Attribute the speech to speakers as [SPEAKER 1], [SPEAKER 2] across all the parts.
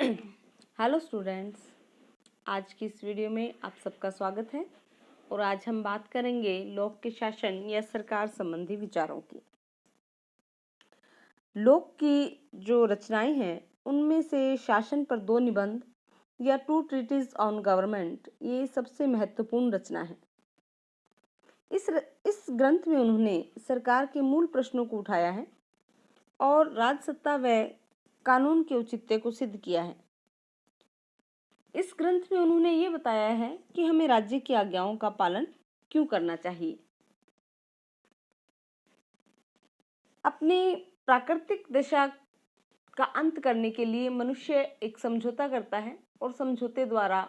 [SPEAKER 1] Hello students, आज की इस वीडियो में आप सबका स्वागत है। और आज हम बात करेंगे लोक के शासन या सरकार संबंधी विचारों की। लोक की जो रचनाएं हैं उनमें से शासन पर 2 निबंध या 2 ट्रीटीज ऑन गवर्नमेंट ये सबसे महत्वपूर्ण रचना है। इस ग्रंथ में उन्होंने सरकार के मूल प्रश्नों को उठाया है और राजसत्ता व कानून के औचित्य को सिद्ध किया है। इस ग्रंथ में उन्होंने ये बताया है कि हमें राज्य की आज्ञाओं का पालन क्यों करना चाहिए। अपनी प्राकृतिक दशा का अंत करने के लिए मनुष्य एक समझौता करता है और समझौते द्वारा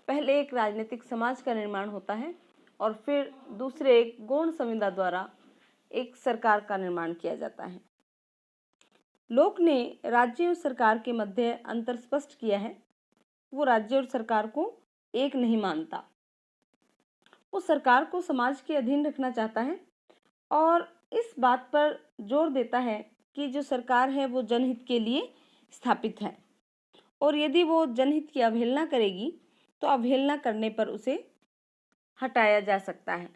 [SPEAKER 1] पहले एक राजनीतिक समाज का निर्माण होता है और फिर दूसरे एक गौण संविदा द्वारा एक सरकार का निर्माण किया जाता है। लोक ने राज्य और सरकार के मध्य अंतर स्पष्ट किया है। वो राज्य और सरकार को एक नहीं मानता। वो सरकार को समाज के अधीन रखना चाहता है और इस बात पर जोर देता है कि जो सरकार है वो जनहित के लिए स्थापित है और यदि वो जनहित की अवहेलना करेगी तो अवहेलना करने पर उसे हटाया जा सकता है।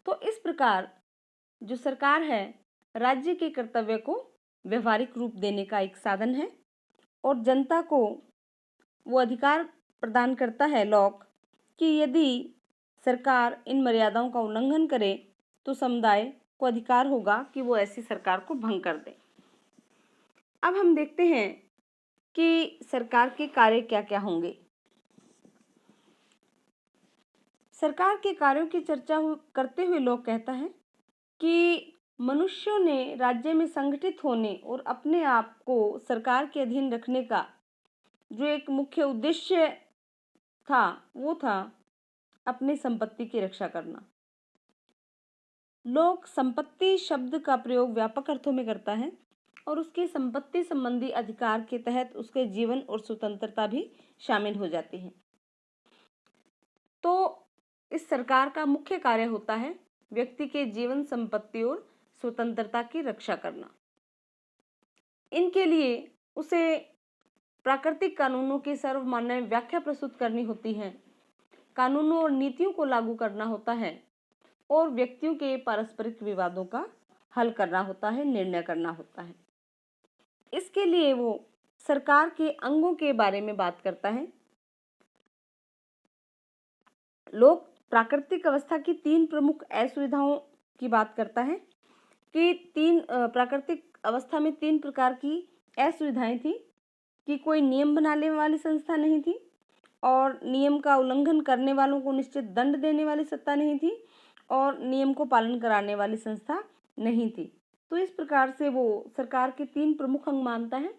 [SPEAKER 1] तो इस प्रकार जो सरकार है राज्य के कर्तव्य को व्यवहारिक रूप देने का एक साधन है और जनता को वो अधिकार प्रदान करता है लोक कि यदि सरकार इन मर्यादाओं का उल्लंघन करे तो समुदाय को अधिकार होगा कि वो ऐसी सरकार को भंग कर दे। अब हम देखते हैं कि सरकार के कार्य क्या क्या होंगे। सरकार के कार्यों की चर्चा करते हुए लोग कहता है कि मनुष्यों ने राज्य में संगठित होने और अपने आप को सरकार के अधीन रखने का जो एक मुख्य उद्देश्य था वो था अपनी संपत्ति की रक्षा करना। लोक संपत्ति शब्द का प्रयोग व्यापक अर्थों में करता है और उसके संपत्ति संबंधी अधिकार के तहत उसके जीवन और स्वतंत्रता भी शामिल हो जाती है। तो इस सरकार का मुख्य कार्य होता है व्यक्ति के जीवन, संपत्ति और स्वतंत्रता की रक्षा करना। इनके लिए उसे प्राकृतिक कानूनों की सर्वमान्य व्याख्या प्रस्तुत करनी होती है, कानूनों और नीतियों को लागू करना होता है और व्यक्तियों के पारस्परिक विवादों का हल करना होता है, निर्णय करना होता है। इसके लिए वो सरकार के अंगों के बारे में बात करता है। लोक प्राकृतिक अवस्था की 3 प्रमुख असुविधाओं की बात करता है कि 3 प्राकृतिक अवस्था में 3 प्रकार की असुविधाएं थी कि कोई नियम बनाने वाली संस्था नहीं थी और नियम का उल्लंघन करने वालों को निश्चित दंड देने वाली सत्ता नहीं थी और नियम को पालन कराने वाली संस्था नहीं थी। तो इस प्रकार से वो सरकार के 3 प्रमुख अंग मानता है,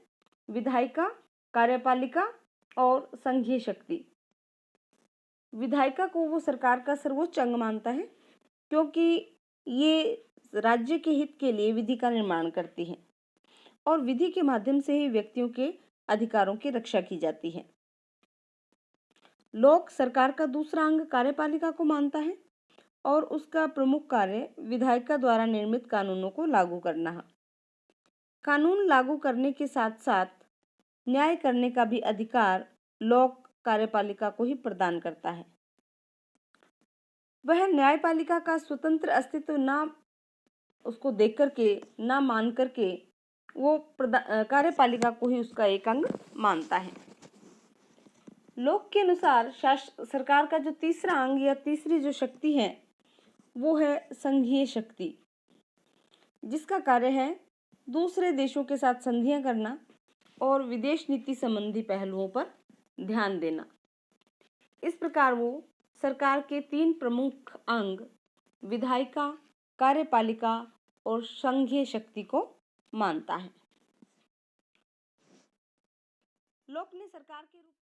[SPEAKER 1] विधायिका, कार्यपालिका और संघीय शक्ति। विधायिका को वो सरकार का सर्वोच्च अंग मानता है क्योंकि ये राज्य के हित के लिए विधि का निर्माण करती है और विधि के माध्यम से ही व्यक्तियों के अधिकारों की रक्षा की जाती है। लोक सरकार का दूसरा अंग कार्यपालिका को मानता है और उसका प्रमुख कार्य विधायिका द्वारा निर्मित कानूनों को लागू करना है। कानून लागू करने के साथ साथ न्याय करने का भी अधिकार लोक कार्यपालिका को ही प्रदान करता है। वह न्यायपालिका का स्वतंत्र अस्तित्व ना उसको देख करके, ना मान करके वो कार्यपालिका को ही उसका एक अंग मानता है। लोक के अनुसार सरकार का जो तीसरा अंग या तीसरी जो शक्ति है वो है संघीय शक्ति, जिसका कार्य है दूसरे देशों के साथ संधियां करना और विदेश नीति संबंधी पहलुओं पर ध्यान देना। इस प्रकार वो सरकार के 3 प्रमुख अंग विधायिका, कार्यपालिका और संघीय शक्ति को मानता है। लोक ने सरकार के रूप